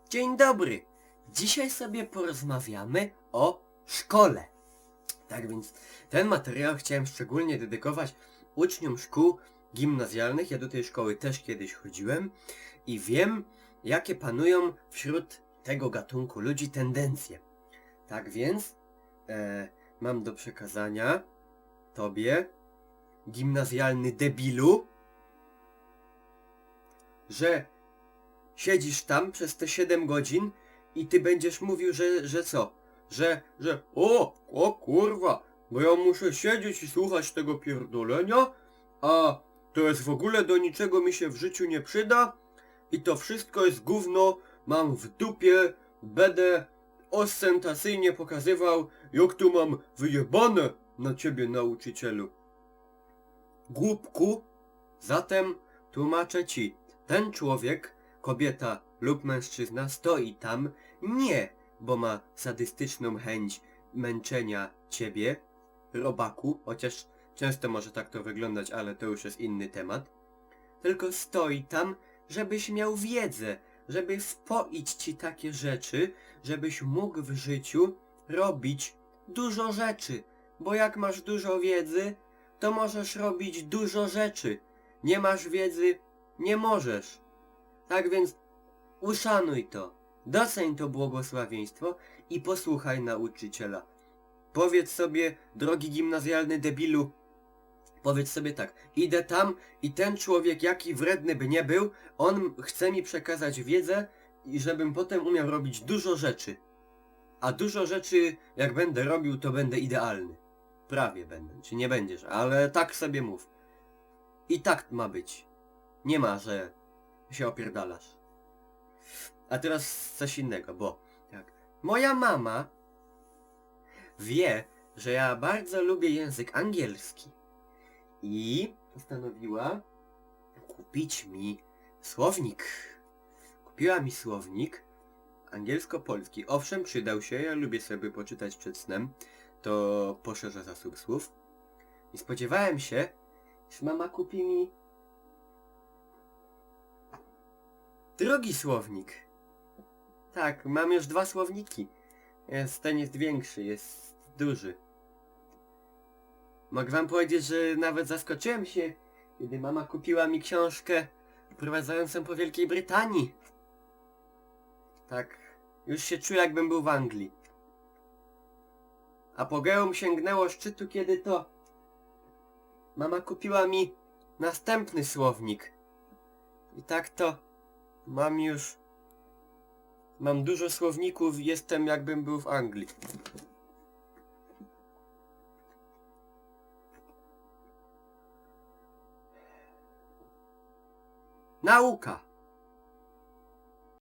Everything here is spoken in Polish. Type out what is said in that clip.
Dzień dobry. Dzisiaj sobie porozmawiamy o szkole. Tak więc ten materiał chciałem szczególnie dedykować uczniom szkół gimnazjalnych. Ja do tej szkoły też kiedyś chodziłem i wiem, jakie panują wśród tego gatunku ludzi tendencje. Tak więc mam do przekazania tobie, gimnazjalny debilu, że siedzisz tam przez te 7 godzin i ty będziesz mówił, że co? Że o kurwa, bo ja muszę siedzieć i słuchać tego pierdolenia, a to jest w ogóle do niczego mi się w życiu nie przyda i to wszystko jest gówno, mam w dupie, będę ostentacyjnie pokazywał, jak tu mam wyjebane na ciebie, nauczycielu. Głupku, zatem tłumaczę ci, ten człowiek, kobieta lub mężczyzna stoi tam nie, bo ma sadystyczną chęć męczenia ciebie, robaku, chociaż często może tak to wyglądać, ale to już jest inny temat, tylko stoi tam, żebyś miał wiedzę, żeby wpoić ci takie rzeczy, żebyś mógł w życiu robić dużo rzeczy, bo jak masz dużo wiedzy, to możesz robić dużo rzeczy. Nie masz wiedzy, nie możesz. Tak więc uszanuj to, doceń to błogosławieństwo i posłuchaj nauczyciela. Powiedz sobie, drogi gimnazjalny debilu, powiedz sobie tak, idę tam i ten człowiek, jaki wredny by nie był, on chce mi przekazać wiedzę i żebym potem umiał robić dużo rzeczy. A dużo rzeczy, jak będę robił, to będę idealny. Prawie będę, czy nie będziesz, ale tak sobie mów. I tak ma być. Nie ma, że się opierdalasz. A teraz coś innego, bo tak. Moja mama wie, że ja bardzo lubię język angielski. I postanowiła kupić mi słownik. Kupiła mi słownik angielsko-polski. Owszem, przydał się, ja lubię sobie poczytać przed snem. To poszerza zasób słów. I spodziewałem się, że mama kupi mi drugi słownik. Tak, mam już 2 słowniki. Ten jest większy, jest duży. Mogę wam powiedzieć, że nawet zaskoczyłem się, kiedy mama kupiła mi książkę wprowadzającą po Wielkiej Brytanii. Tak, już się czuję, jakbym był w Anglii. Apogeum sięgnęło szczytu, kiedy to mama kupiła mi następny słownik. I tak to mam dużo słowników i jestem, jakbym był w Anglii. Nauka.